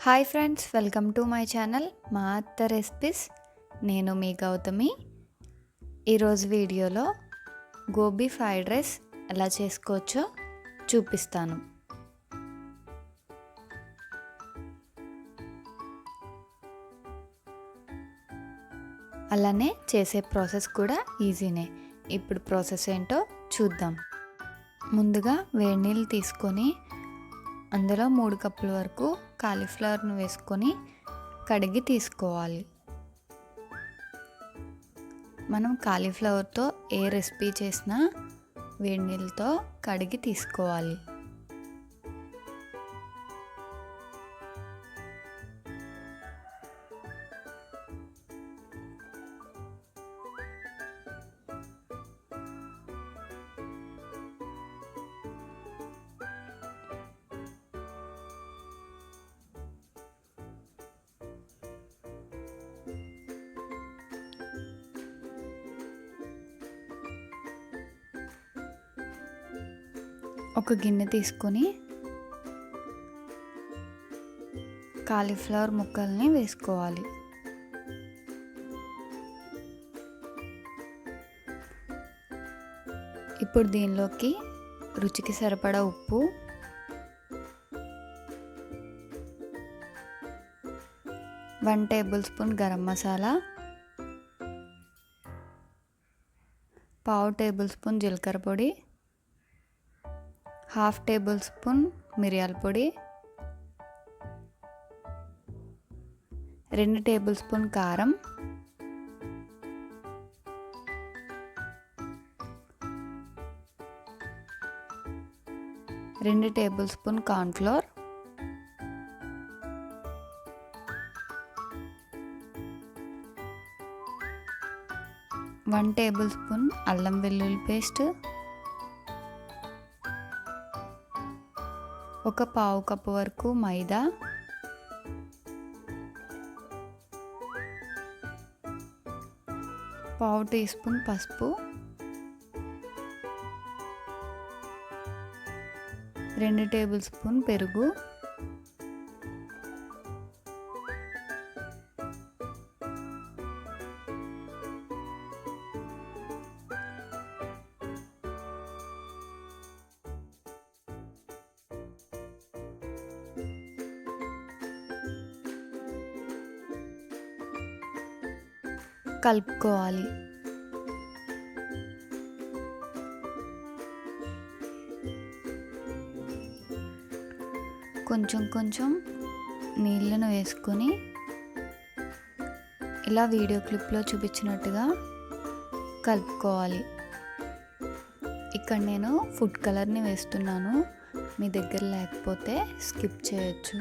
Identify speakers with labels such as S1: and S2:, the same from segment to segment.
S1: Hi friends, welcome to my channel మా అత్త recipes. నేను మీ గౌతమి. ఈరోజు వీడియోలో గోబీ ఫ్రైడ్ రైస్ ఎలా చేసుకోవచ్చో చూపిస్తాను. అలానే చేసే ప్రాసెస్ కూడా ఈజీనే. ఇప్పుడు ప్రాసెస్ ఏంటో చూద్దాం. ముందుగా వేడి నీళ్ళు తీసుకొని అందులో 3 కప్పుల వరకు కాలీఫ్లవర్ను వేసుకొని కడిగి తీసుకోవాలి. మనం కాలీఫ్లవర్తో ఏ రెసిపీ చేసినా వేడి నీళ్ళతో కడిగి తీసుకోవాలి. ఒక గిన్నె తీసుకొని కాలీఫ్లవర్ ముక్కల్ని వేసుకోవాలి. ఇప్పుడు దీనిలోకి రుచికి సరిపడా ఉప్పు, 1 table spoon garam masala, 1/2 table spoon జీలకర్ర పొడి, 1/2 టేబుల్ స్పూన్ మిరియాల పొడి, 2 టేబుల్ స్పూన్ కారం, 2 table spoon cornflour, 1 table spoon అల్లం వెల్లుల్లి పేస్ట్, 1/4 కప్పు వరకు మైదా, 1/2 టీ స్పూన్ పసుపు, 2 టేబుల్ స్పూన్ పెరుగు, కలుపుకోవాలి. కొంచెం కొంచెం నీళ్ళను వేసుకొని ఇలా వీడియో క్లిప్లో చూపించినట్టుగా కలుపుకోవాలి. ఇక్కడ నేను ఫుడ్ కలర్ని వేస్తున్నాను, మీ దగ్గర లేకపోతే స్కిప్ చేయొచ్చు.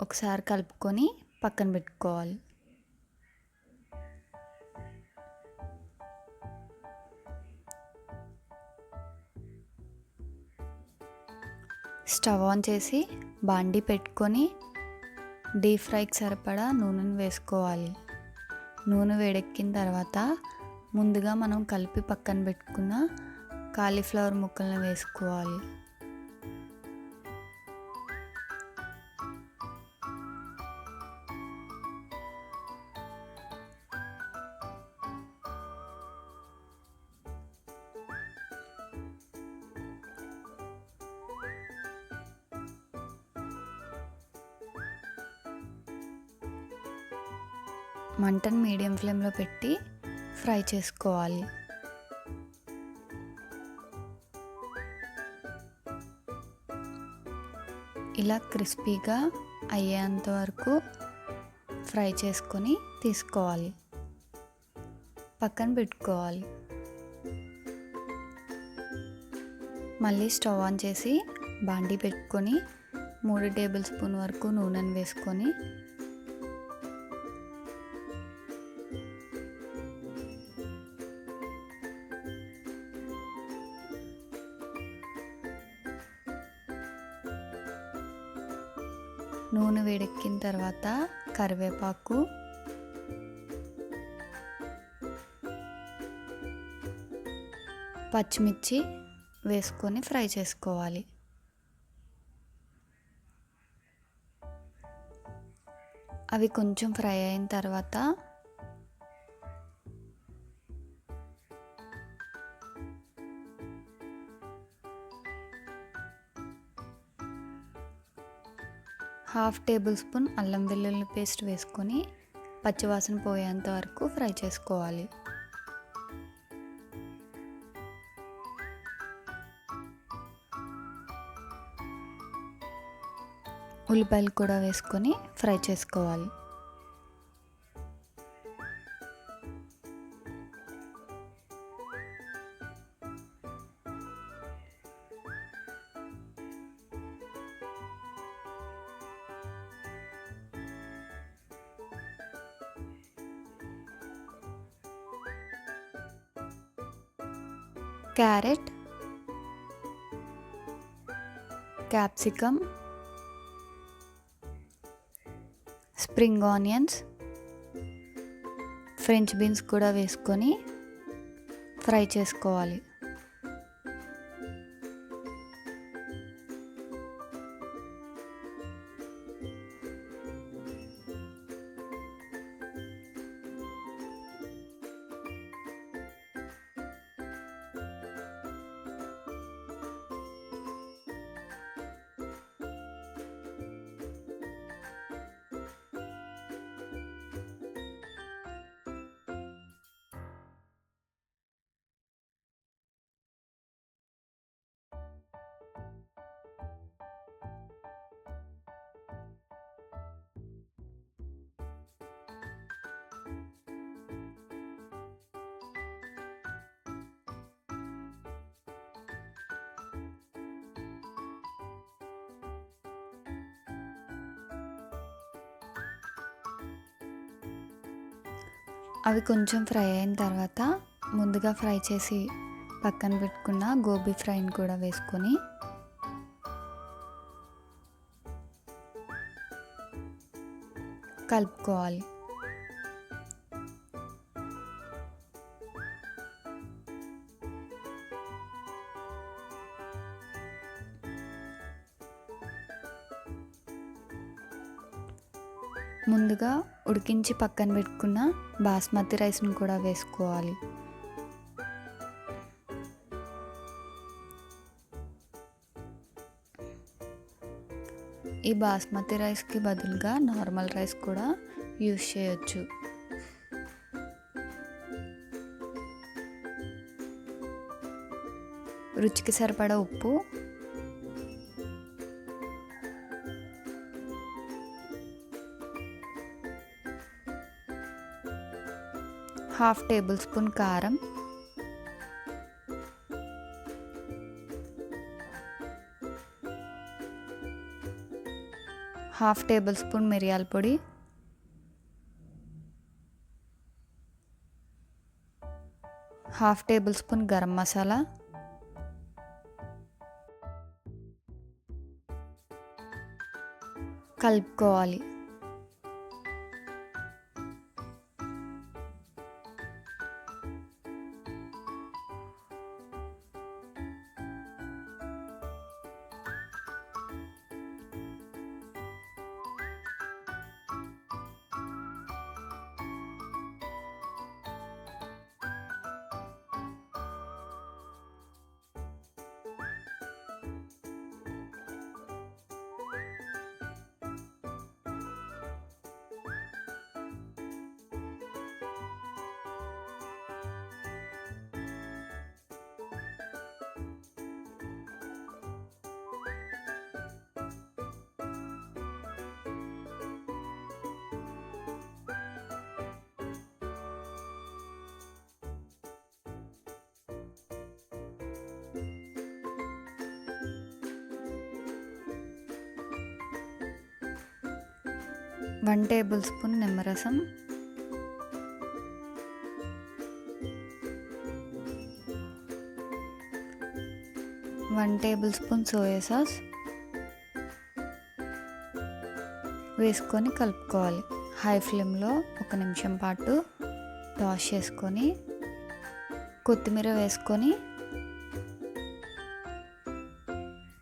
S1: ఒకసారి కలుపుకొని పక్కన పెట్టుకోవాలి. స్టవ్ ఆన్ చేసి బాండీ పెట్టుకొని డీప్ ఫ్రైకి సరిపడా నూనెను వేసుకోవాలి. నూనె వేడెక్కిన తర్వాత ముందుగా మనం కలిపి పక్కన పెట్టుకున్న కాలీఫ్లవర్ ముక్కలను వేసుకోవాలి. మంటను మీడియం ఫ్లేమ్లో పెట్టి ఫ్రై చేసుకోవాలి. ఇలా క్రిస్పీగా అయ్యేంత వరకు ఫ్రై చేసుకొని తీసుకోవాలి, పక్కన పెట్టుకోవాలి. మళ్ళీ స్టవ్ ఆన్ చేసి బాండీ పెట్టుకొని 3 టేబుల్ స్పూన్ వరకు నూనెను వేసుకొని నూనె వేడెక్కిన తర్వాత కరివేపాకు, పచ్చిమిర్చి వేసుకొని ఫ్రై చేసుకోవాలి. అవి కొంచెం ఫ్రై అయిన తర్వాత హాఫ్ టేబుల్ స్పూన్ అల్లం వెల్లుల్లి పేస్ట్ వేసుకొని పచ్చివాసన పోయేంత వరకు ఫ్రై చేసుకోవాలి. ఉల్లిపాయలు కూడా వేసుకొని ఫ్రై చేసుకోవాలి. Carrot, capsicum, spring onions, French beans కూడా వేసుకొని ఫ్రై చేసుకోవాలి. అవి కొంచెం ఫ్రై అయిన తర్వాత ముందుగా ఫ్రై చేసి పక్కన పెట్టుకున్న గోబీ ఫ్రైని కూడా వేసుకొని కలుపుకోవాలి. ముందుగా ఉడికించి పక్కన పెట్టుకున్న బాస్మతి రైస్ని కూడా వేసుకోవాలి. ఈ బాస్మతి రైస్కి బదులుగా నార్మల్ రైస్ కూడా యూస్ చేయొచ్చు. రుచికి సరిపడా ఉప్పు, హాఫ్ టేబుల్ స్పూన్ కారం, హాఫ్ టేబుల్ స్పూన్ మిరియాల పొడి, half table spoon garam masala, కలుపుకోవాలి. వన్ టేబుల్ స్పూన్ నిమ్మరసం, one table spoon soya sauce వేసుకొని కలుపుకోవాలి. హై ఫ్లేమ్లో 1 నిమిషం పాటు టాస్ చేసుకొని కొత్తిమీర వేసుకొని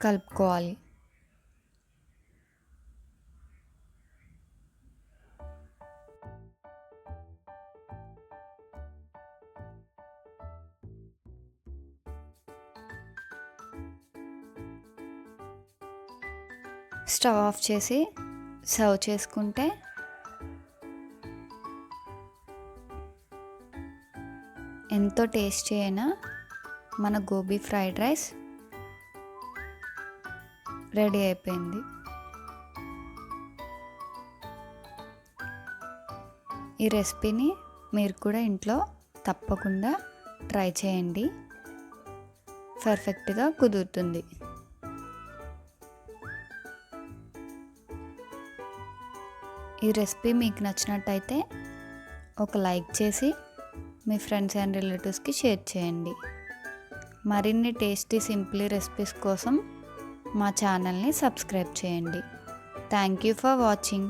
S1: కలుపుకోవాలి. స్టవ్ ఆఫ్ చేసి సర్వ్ చేసుకుంటే ఎంతో టేస్టీ అయిన మన గోబీ ఫ్రైడ్ రైస్ రెడీ అయిపోయింది. ఈ రెసిపీని మీరు కూడా ఇంట్లో తప్పకుండా ట్రై చేయండి, పర్ఫెక్ట్గా కుదురుతుంది. ఈ రెసిపీ మీకు నచ్చినట్టయితే ఒక లైక్ చేసి మీ ఫ్రెండ్స్ అండ్ రిలేటివ్స్కి షేర్ చేయండి. మరిన్ని టేస్టీ సింప్లీ రెసిపీస్ కోసం మా ఛానల్ని సబ్స్క్రైబ్ చేయండి. Thank you for watching.